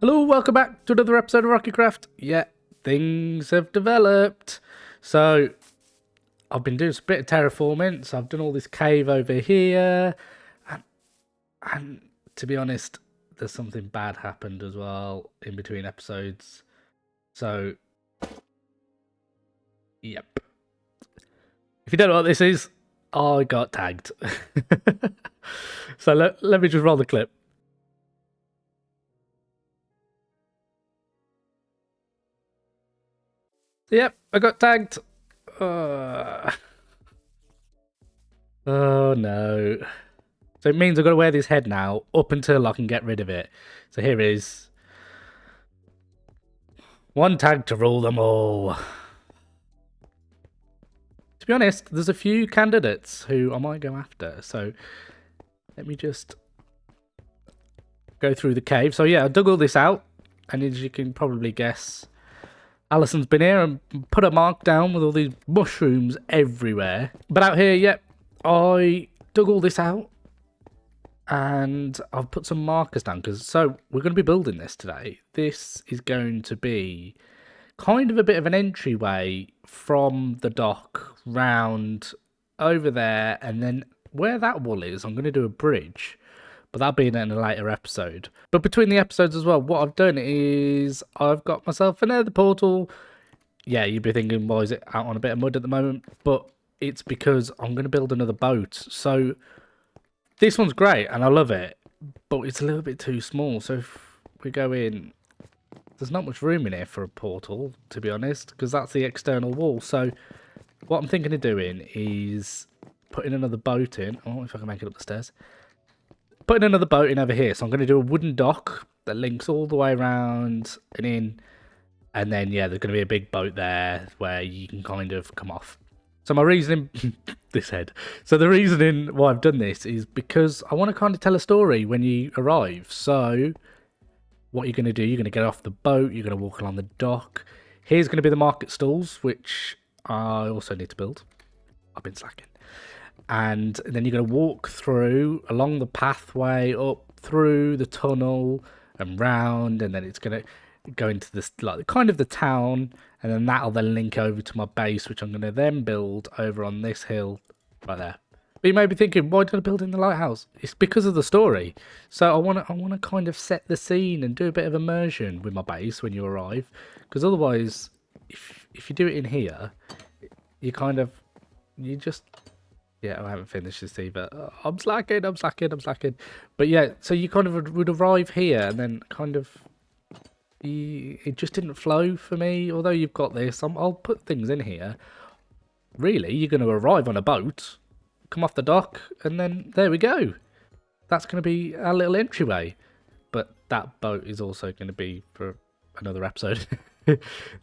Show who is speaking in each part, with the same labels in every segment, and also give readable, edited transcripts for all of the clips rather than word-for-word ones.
Speaker 1: Hello, welcome back to another episode of Rocketcraft. Yeah, things have developed. So, I've been doing a bit of terraforming. So, I've done all this cave over here. And to be honest, there's something bad happened as well in between episodes. So, yep. If you don't know what this is, I got tagged. So, let me just roll the clip. Yep, I got tagged. Oh no. So it means I've got to wear this head now up until I can get rid of it. So here is one tag to rule them all. To be honest, there's a few candidates who I might go after. So let me just go through the cave. So yeah, I dug all this out. And as you can probably guess, Alison's been here and put a mark down with all these mushrooms everywhere. But out here, yep, I dug all this out. And I've put some markers down because so we're going to be building this today. This is going to be kind of a bit of an entryway from the dock round over there, and then where that wall is, I'm going to do a bridge, but that'll be in a later episode. But between the episodes as well, what I've done is I've got myself another portal. Yeah, you'd be thinking, why is it out on a bit of mud at the moment? But it's because I'm going to build another boat. So this one's great and I love it, but it's a little bit too small. So if we go in, there's not much room in here for a portal, to be honest, because that's the external wall. So what I'm thinking of doing is putting another boat in. Oh, if I can make it up the stairs. Putting another boat in over here. So I'm going to do a wooden dock that links all the way around and in. And then, yeah, there's going to be a big boat there where you can kind of come off. So my reasoning, this head. So the reasoning why I've done this is because I want to kind of tell a story when you arrive. So what you're going to do, you're going to get off the boat, you're going to walk along the dock. Here's going to be the market stalls, which I also need to build. I've been slacking. And then you're going to walk through along the pathway up through the tunnel and round, and then it's going to go into this like kind of the town, and then that'll then link over to my base, which I'm going to then build over on this hill right there. But you may be thinking, why did I build in the lighthouse? It's because of the story. So I want to kind of set the scene and do a bit of immersion with my base when you arrive, because otherwise, if you do it in here, you just. Yeah, I haven't finished this either. I'm slacking. But yeah, so you kind of would arrive here and then kind of it just didn't flow for me. Although you've got this, I'll put things in here. Really, you're going to arrive on a boat, come off the dock, and then there we go. That's going to be our little entryway. But that boat is also going to be for another episode.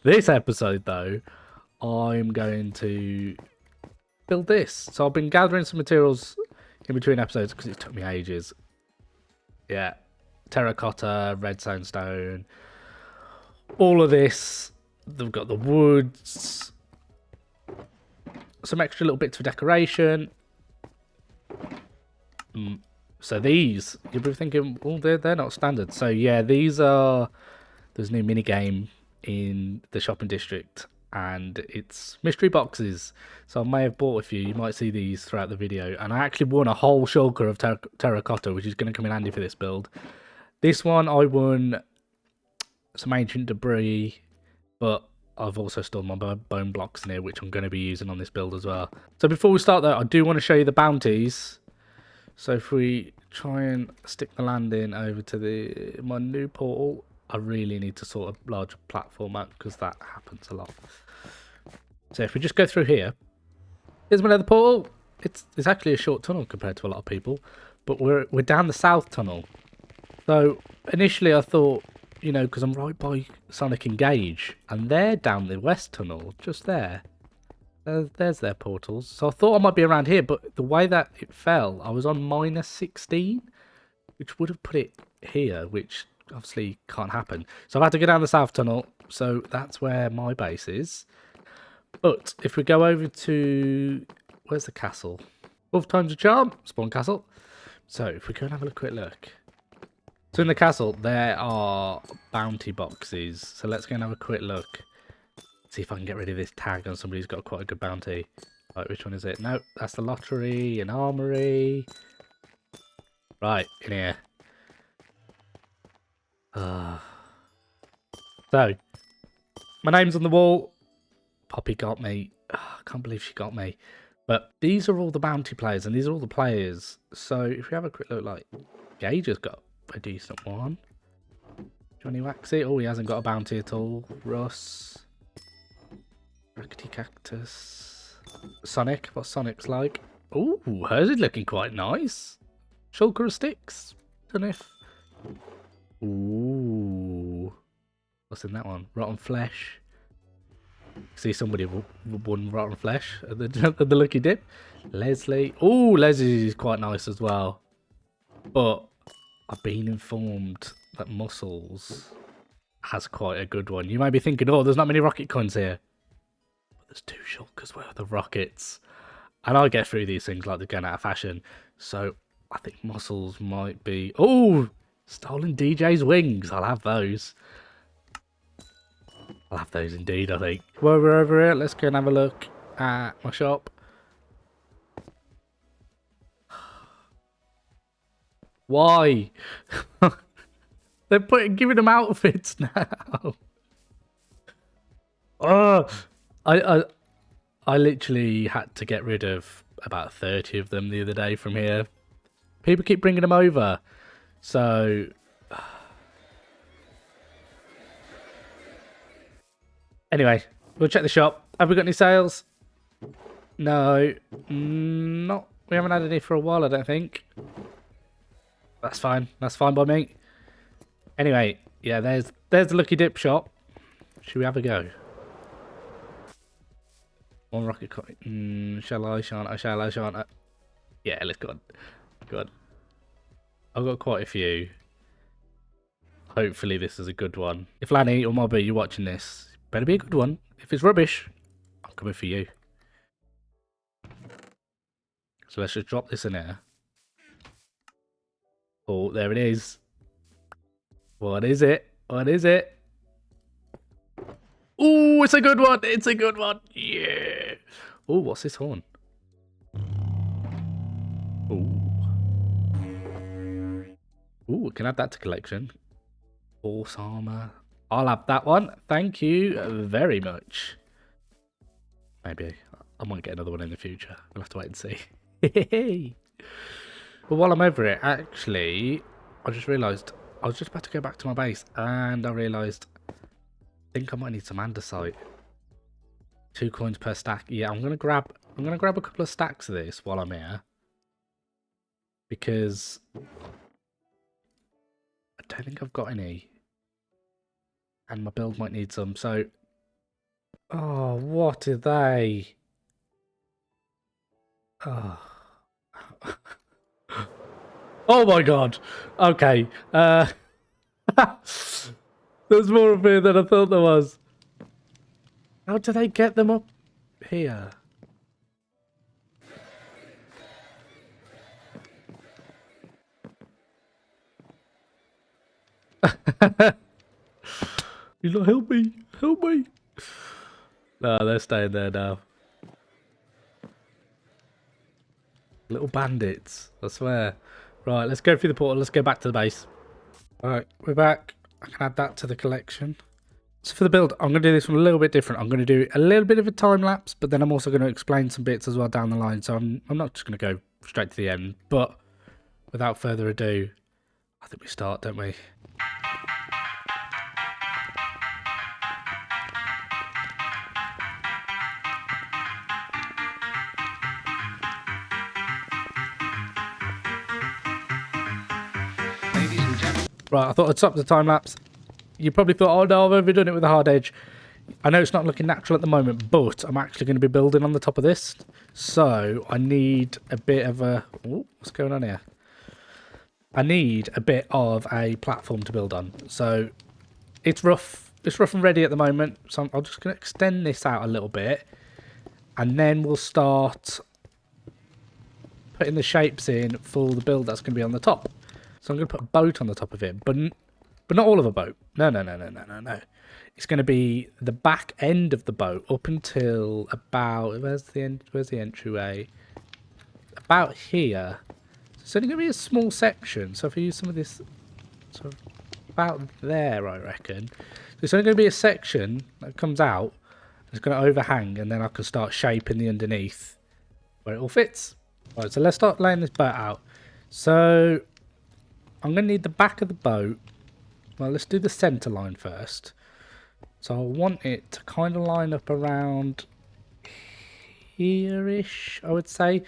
Speaker 1: This episode, though, I'm going to build this. So I've been gathering some materials in between episodes because it took me ages. Yeah, terracotta, red sandstone, all of this. They've got the woods, some extra little bits for decoration. So these, you'll be thinking, well, they're not standard. So yeah, there's a new mini game in the shopping district, and it's mystery boxes. So I may have bought a few. You might see these throughout the video. And I actually won a whole shulker of terracotta, which is going to come in handy for this build. This one, I won some ancient debris, but I've also stored my bone blocks in here, which I'm going to be using on this build as well. So before we start, though, I do want to show you the bounties. So if we try and stick the landing over to my new portal, I really need to sort a larger platform out because that happens a lot. So if we just go through here, here's my nether portal. It's actually a short tunnel compared to a lot of people, but we're down the south tunnel. So initially I thought, you know, because I'm right by Sonic and Gage, and they're down the west tunnel, just there. There's their portals. So I thought I might be around here, but the way that it fell, I was on -16, which would have put it here, which obviously can't happen. So I've had to go down the south tunnel. So that's where my base is. But if we go over to, where's the castle? 12 times a charm, spawn castle. So if we go and have a quick look. So in the castle, there are bounty boxes. So let's go and have a quick look. See if I can get rid of this tag on somebody who's got quite a good bounty. Right, which one is it? No, that's the lottery and armory. Right, in here. So, my name's on the wall. Poppy got me. I can't believe she got me. But these are all the bounty players, and these are all the players. So, if we have a quick look, like, Gage has got a decent one. Johnny Waxy. Oh, he hasn't got a bounty at all. Russ. Rackety Cactus. Sonic. What's Sonic's like? Oh, hers is looking quite nice. Shulker of Sticks. Don't know if... Ooh. What's in that one? Rotten Flesh. See somebody won Rotten Flesh at the Lucky Dip. Leslie. Oh, Leslie is quite nice as well. But I've been informed that Muscles has quite a good one. You might be thinking, oh, there's not many rocket coins here. But there's 2 shulkers worth of rockets. And I get through these things like they're going out of fashion. So I think Muscles might be... Oh, stolen DJ's wings. I'll have those. I'll have those indeed, I think. While we're over here, let's go and have a look at my shop. Why? They're giving them outfits now. Oh, I literally had to get rid of about 30 of them the other day from here. People keep bringing them over. So... Anyway, we'll check the shop. Have we got any sales? No. Not. We haven't had any for a while, I don't think. That's fine. That's fine by me. Anyway, yeah, there's the Lucky Dip shop. Should we have a go? One rocket coin. Shall I? Shan't I? Shall I? Shan't I? Yeah, let's go on. Go on. I've got quite a few. Hopefully this is a good one. If Lanny or Mobby, you're watching this, better be a good one. If it's rubbish, I'm coming for you. So let's just drop this in here. Oh, there it is. What is it? What is it? Oh, it's a good one. It's a good one. Yeah. Oh, what's this horn? Oh. Oh, we can add that to collection. Horse armor. I'll have that one. Thank you very much. Maybe I might get another one in the future. We'll have to wait and see. But while I'm over it, actually, I just realised I was just about to go back to my base, and I realised I think I might need some andesite. 2 coins per stack. Yeah, I'm gonna grab a couple of stacks of this while I'm here, because I don't think I've got any, and my build might need some. So, oh, what are they? Oh. Oh my god. Okay. There's more of here than I thought there was. How do they get them up here? He's like, help me. Help me. No, they're staying there now. Little bandits, I swear. Right, let's go through the portal. Let's go back to the base. Alright, we're back. I can add that to the collection. So for the build, I'm going to do this one a little bit different. I'm going to do a little bit of a time lapse, but then I'm also going to explain some bits as well down the line. So I'm not just going to go straight to the end. But without further ado, I think we start, don't we? Right, I thought I'd stop the time lapse. You probably thought, oh no, I've overdone it with a hard edge. I know it's not looking natural at the moment, but I'm actually going to be building on the top of this. So I need a bit of a... Ooh, what's going on here? I need a bit of a platform to build on. So it's rough. It's rough and ready at the moment. So I'm just going to extend this out a little bit. And then we'll start putting the shapes in for the build that's going to be on the top. So I'm going to put a boat on the top of it, but not all of a boat. No. It's going to be the back end of the boat up until about, where's the entryway? About here. So it's only going to be a small section. So if I use some of this, sort of about there, I reckon. So it's only going to be a section that comes out. It's going to overhang, and then I can start shaping the underneath where it all fits. Right, so let's start laying this boat out. So I'm going to need the back of the boat. Well, let's do the centre line first. So I want it to kind of line up around here-ish, I would say.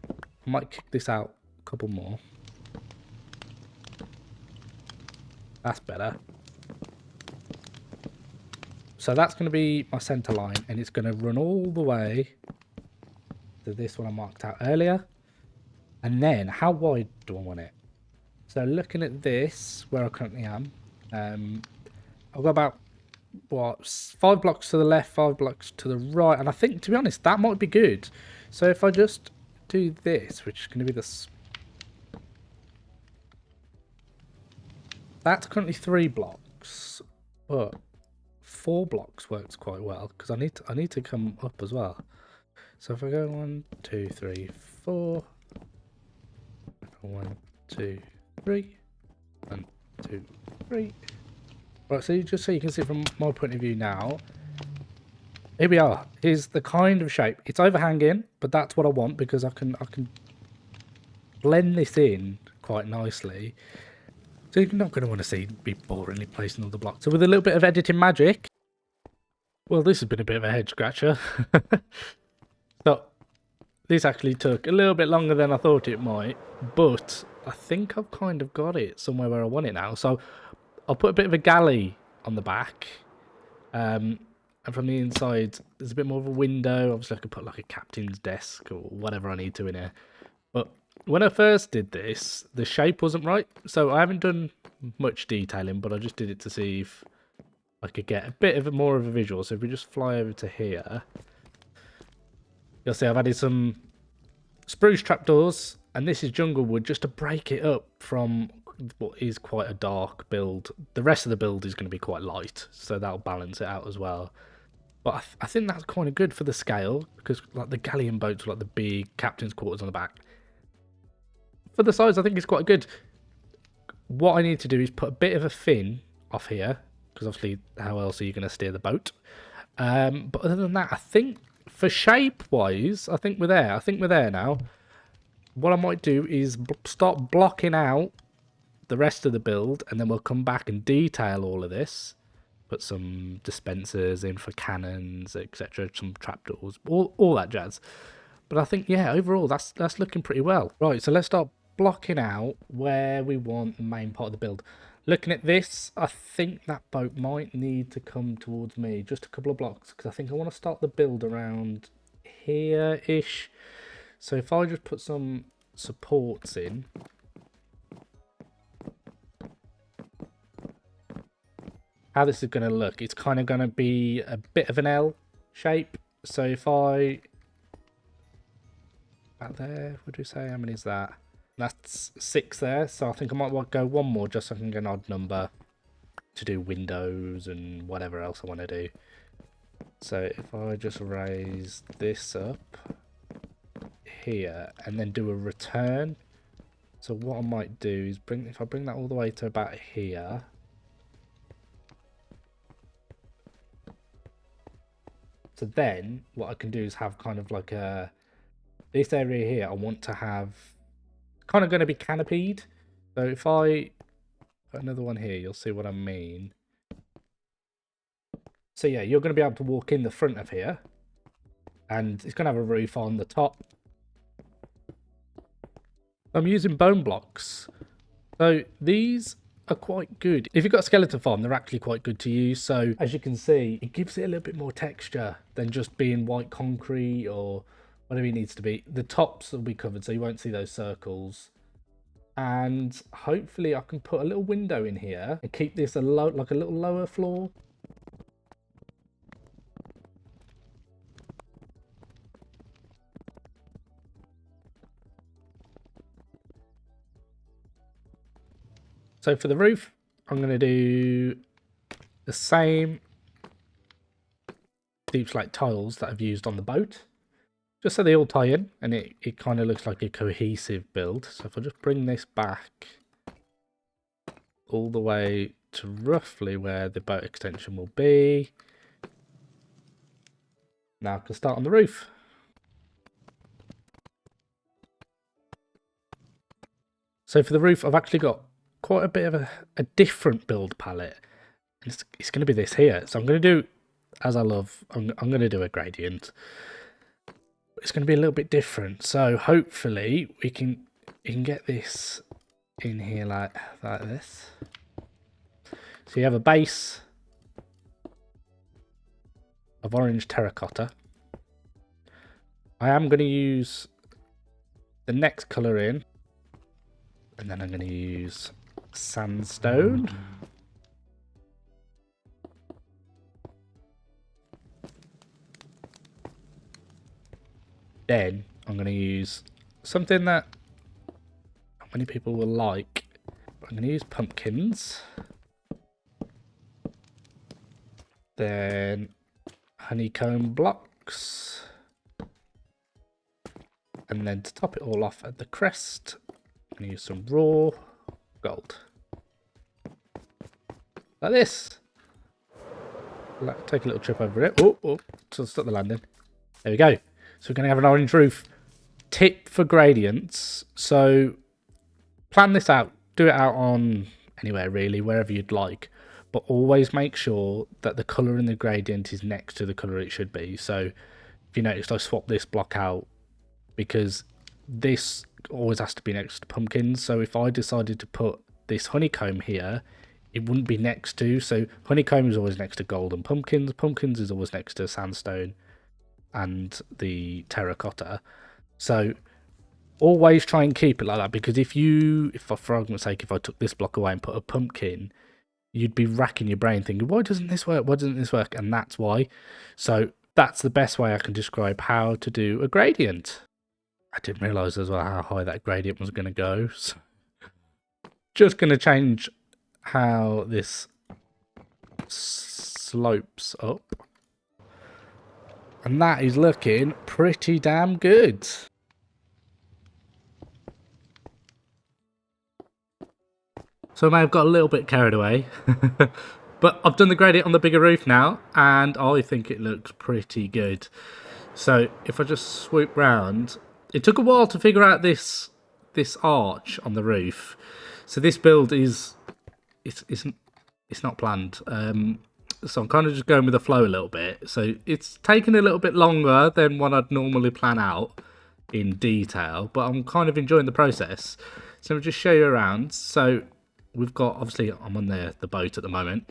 Speaker 1: I might kick this out a couple more. That's better. So that's going to be my centre line, and it's going to run all the way to this one I marked out earlier. And then, how wide do I want it? So looking at this, where I currently am, I've got about, what, 5 blocks to the left, 5 blocks to the right. And I think, to be honest, that might be good. So if I just do this, which is going to be this... That's currently 3 blocks, but 4 blocks works quite well, because I need to come up as well. So if I go 1, 2, 3, 4... 1, 2, 3... 1, 2, 3... Right, so just so you can see from my point of view now, here we are. Here's the kind of shape. It's overhanging, but that's what I want because I can blend this in quite nicely. So you're not going to want to see me boringly placing all the blocks. So with a little bit of editing magic, well, this has been a bit of a head scratcher. So this actually took a little bit longer than I thought it might, but I think I've kind of got it somewhere where I want it now. So I'll put a bit of a galley on the back, and from the inside there's a bit more of a window. Obviously I could put like a captain's desk or whatever I need to in here, but when I first did this, the shape wasn't right, so I haven't done much detailing, but I just did it to see if I could get a bit of more of a visual. So if we just fly over to here, you'll see I've added some spruce trapdoors, and this is jungle wood just to break it up from what is quite a dark build. The rest of the build is going to be quite light, so that'll balance it out as well. But I think that's kind of good for the scale, because like the galleon boats are like the big captain's quarters on the back. For the size, I think it's quite good. What I need to do is put a bit of a fin off here, because obviously how else are you going to steer the boat? But other than that, I think for shape wise, I think we're there. I think we're there now. What I might do is start blocking out the rest of the build, and then we'll come back and detail all of this. Put some dispensers in for cannons, etc., some trapdoors, all that jazz. But I think, yeah, overall that's looking pretty well. Right, so let's start blocking out where we want the main part of the build. Looking at this, I think that boat might need to come towards me just a couple of blocks, because I think I want to start the build around here-ish. So if I just put some supports in, how this is going to look, it's kind of going to be a bit of an L shape. So if I, about there, would you say, how many is that? That's 6 there, so I think I might go one more just so I can get an odd number to do windows and whatever else I want to do. So if I just raise this up here and then do a return, so what I might do is if I bring that all the way to about here, so then what I can do is have kind of like this area here I want to have kind of going to be canopied. So if I put another one here, you'll see what I mean. So yeah, you're going to be able to walk in the front of here, and it's going to have a roof on the top. I'm using bone blocks, so these are quite good. If you've got a skeleton farm, they're actually quite good to use. So as you can see, it gives it a little bit more texture than just being white concrete or whatever it needs to be. The tops will be covered, so you won't see those circles. And hopefully I can put a little window in here and keep this like a little lower floor. So for the roof, I'm going to do the same deep slate tiles that I've used on the boat, just so they all tie in and it kind of looks like a cohesive build. So if I just bring this back all the way to roughly where the boat extension will be, now I can start on the roof. So for the roof, I've actually got quite a bit of a different build palette. It's going to be this here. So I'm going to do, as I love, I'm going to do a gradient. It's going to be a little bit different. So hopefully you can get this in here like this. So you have a base of orange terracotta. I am going to use the next colour in. And then I'm going to use sandstone. Then I'm going to use something that not many people will like. I'm going to use pumpkins. Then honeycomb blocks. And then to top it all off at the crest, I'm going to use some raw gold. Like this. Take a little trip over it. Oh, to stop the landing. There we go. So we're going to have an orange roof. Tip for gradients. So plan this out. Do it out on anywhere really, wherever you'd like. But always make sure that the colour in the gradient is next to the colour it should be. So if you noticed, I swapped this block out because this always has to be next to pumpkins. So if I decided to put this honeycomb here, it wouldn't be next to. So honeycomb is always next to gold and pumpkins. Pumpkins is always next to sandstone and the terracotta. So always try and keep it like that, because if for argument's sake, if I took this block away and put a pumpkin, you'd be racking your brain thinking, why doesn't this work? Why doesn't this work? And that's why. So that's the best way I can describe how to do a gradient. I didn't realise as well how high that gradient was going to go. So just going to change how this slopes up. And that is looking pretty damn good. So I may have got a little bit carried away. But I've done the gradient on the bigger roof now, and I think it looks pretty good. So if I just swoop round, it took a while to figure out this arch on the roof. So this build it's not planned. So I'm kind of just going with the flow a little bit. So it's taken a little bit longer than what I'd normally plan out in detail, but I'm kind of enjoying the process. So I'll just show you around. So we've got, obviously I'm on the boat at the moment.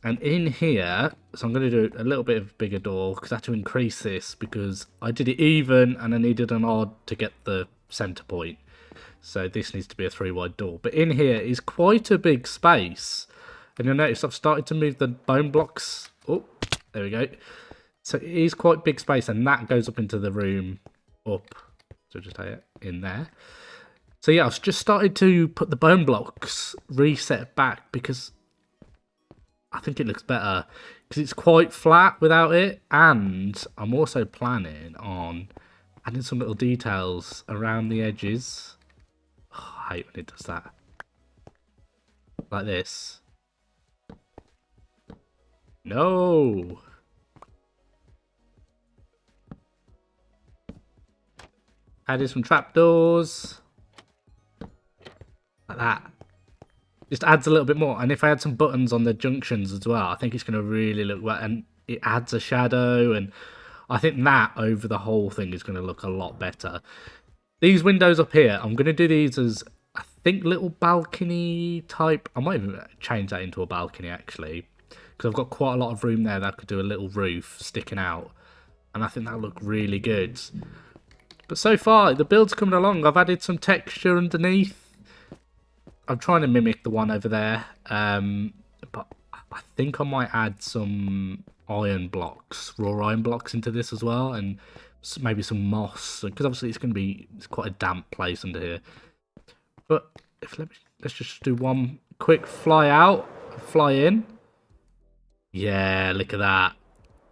Speaker 1: And in here, so I'm going to do a little bit of a bigger door because I had to increase this because I did it even and I needed an odd to get the center point. So this needs to be a 3-wide door. But in here is quite a big space. And you'll notice I've started to move the bone blocks. Oh, there we go. So it is quite big space, and that goes up into the room up. So just have it in there. So yeah, I've just started to put the bone blocks reset back because I think it looks better because it's quite flat without it. And I'm also planning on adding some little details around the edges. Oh, I hate when it does that. Like this. No. Added some trapdoors. Like that. Just adds a little bit more. And if I add some buttons on the junctions as well, I think it's going to really look well. And it adds a shadow. And I think that over the whole thing is going to look a lot better. These windows up here, I'm going to do these as, I think, little balcony type. I might even change that into a balcony, actually. Because I've got quite a lot of room there that I could do a little roof sticking out. And I think that'll look really good. But so far, the build's coming along. I've added some texture underneath. I'm trying to mimic the one over there. But I think I might add some iron blocks, raw iron blocks into this as well. And maybe some moss. Because obviously it's quite a damp place under here. But let me Let's just do one quick fly out, fly in. Yeah, look at that.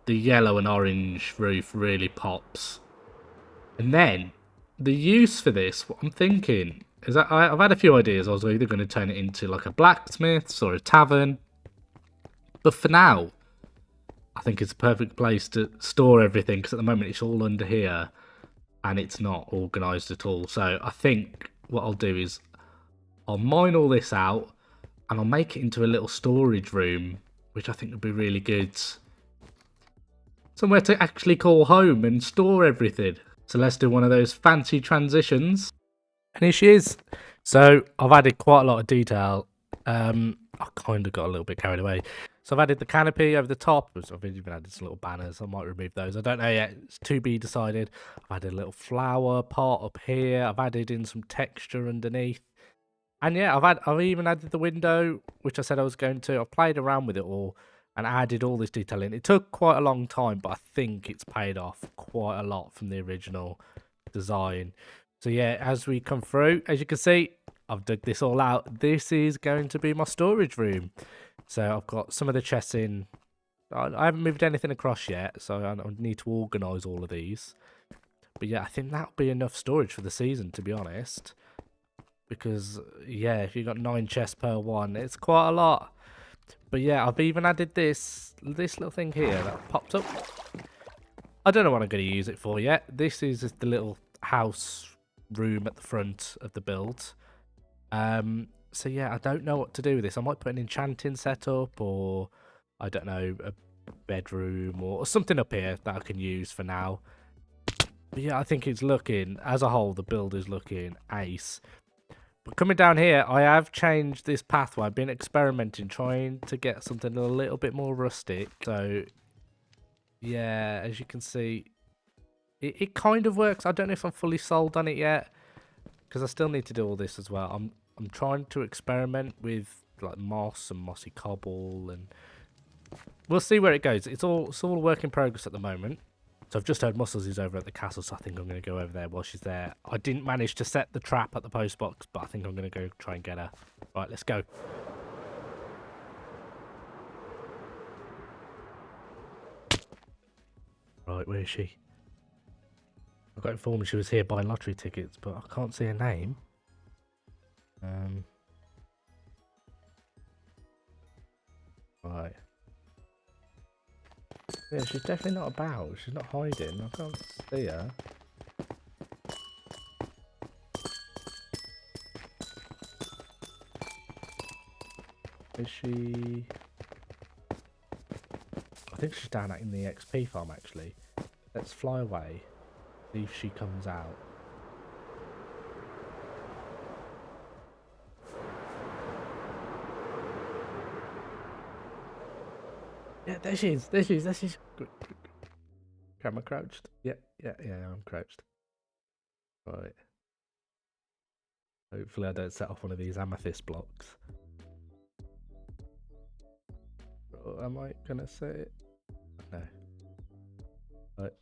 Speaker 1: The yellow and orange roof really pops. And then, the use for this, what I'm thinking, is that I've had a few ideas. I was either going to turn it into like a blacksmith's or a tavern. But for now, I think it's a perfect place to store everything, because at the moment it's all under here and it's not organised at all. So I think what I'll do is I'll mine all this out and I'll make it into a little storage room, which I think would be really good. Somewhere to actually call home and store everything. So let's do one of those fancy transitions. And here she is. So I've added quite a lot of detail. I kind of got a little bit carried away. So I've added the canopy over the top. I've even added some little banners. I might remove those. I don't know yet. It's to be decided. I've added a little flower part up here. I've added in some texture underneath. And yeah, I've even added the window, which I said I was going to. I've played around with it all and added all this detail in. It took quite a long time, but I think it's paid off quite a lot from the original design. So yeah, as we come through, as you can see, I've dug this all out. This is going to be my storage room. So I've got some of the chests in. I haven't moved anything across yet, so I need to organise all of these. But yeah, I think that'll be enough storage for the season, to be honest. Because, yeah, if you've got 9 chests per one, it's quite a lot. But yeah, I've even added this little thing here that popped up. I don't know what I'm going to use it for yet. This is just the little house room at the front of the build. So yeah, I don't know what to do with this. I might put an enchanting setup, or I don't know, a bedroom or something up here that I can use for now. But yeah, I think it's looking, as a whole, the build is looking ace. But coming down here, I have changed this pathway. I've been experimenting, trying to get something a little bit more rustic. So yeah, as you can see, it kind of works. I don't know if I'm fully sold on it yet, because I still need to do all this as well. I'm trying to experiment with like moss and mossy cobble, and we'll see where it goes. It's all a work in progress at the moment. So I've just heard Muscles is over at the castle, so I think I'm going to go over there while she's there. I didn't manage to set the trap at the post box, but I think I'm going to go try and get her. Right, let's go. Right, where is she? I got informed she was here buying lottery tickets, but I can't see her name. Right. Yeah, she's definitely not about. She's not hiding. I can't see her. Is she? I think she's down in the XP farm, actually. Let's fly away. See if she comes out. Yeah, there she is. There she is. There she is. Good. Camera crouched. Yeah, I'm crouched. Right. Hopefully I don't set off one of these amethyst blocks. Or am I gonna say it? No. Right.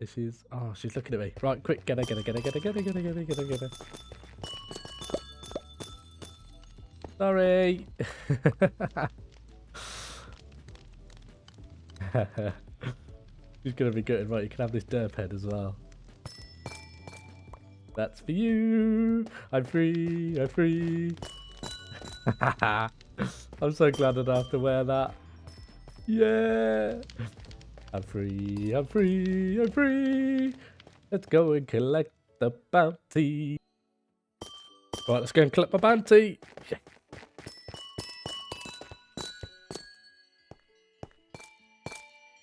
Speaker 1: She's she's looking at me. Right, quick, get her. Sorry. She's gonna be good. Right, you can have this derp head as well. That's for you. I'm free. I'm free. I'm so glad I don't have to wear that. Yeah. I'm free. I'm free. I'm free. Let's go and collect the bounty. Right, let's go and collect my bounty. Yeah.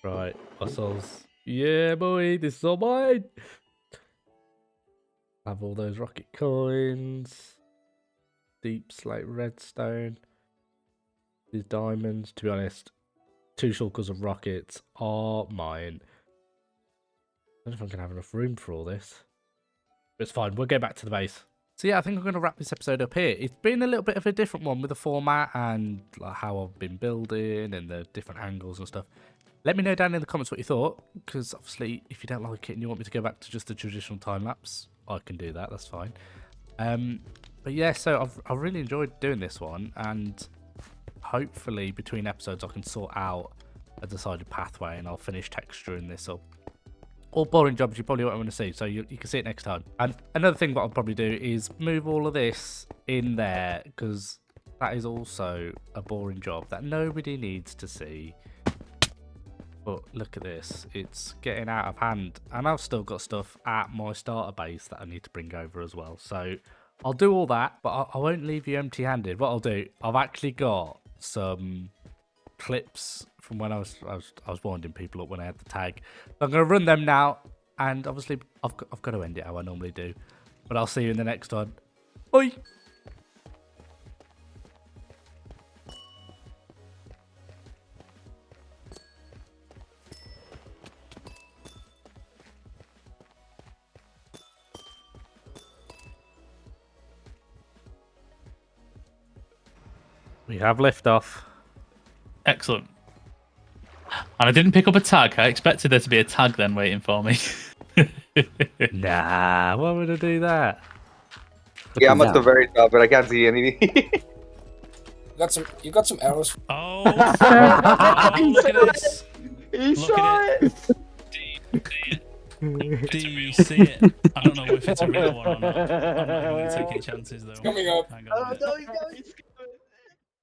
Speaker 1: Right, muscles. Yeah, boy, this is all mine. Have all those rocket coins. Deep slate redstone. These diamonds. To be honest, 2 shulkers of rockets are mine. I don't know if I'm going to have enough room for all this. But it's fine, we'll go back to the base. So yeah, I think I'm going to wrap this episode up here. It's been a little bit of a different one with the format and like how I've been building and the different angles and stuff. Let me know down in the comments what you thought, because obviously if you don't like it and you want me to go back to just the traditional time lapse, I can do that, that's fine. But yeah, so I've really enjoyed doing this one, and hopefully between episodes I can sort out a decided pathway and I'll finish texturing this up. All boring jobs you probably won't want to see, so you can see it next time. And another thing that I'll probably do is move all of this in there, because that is also a boring job that nobody needs to see. But look at this, it's getting out of hand, and I've still got stuff at my starter base that I need to bring over as well. So I'll do all that, but I won't leave you empty-handed. What I'll do, I've actually got some clips from when I was winding people up when I had the tag. So I'm going to run them now, and obviously I've got to end it how I normally do. But I'll see you in the next one. Bye! We have liftoff.
Speaker 2: Excellent. And I didn't pick up a tag. I expected there to be a tag then waiting for me.
Speaker 1: Nah, why would I do that?
Speaker 3: Yeah, I'm at the very top, but I can't see anything.
Speaker 4: You got some arrows.
Speaker 2: Oh, oh look at this.
Speaker 3: He
Speaker 2: Look
Speaker 3: saw
Speaker 2: at
Speaker 3: it!
Speaker 2: Do you see it? I don't know if it's a real one or not. I'm not going to take any chances though.
Speaker 4: Coming up.
Speaker 2: Hang on.
Speaker 3: Oh, no, he got it!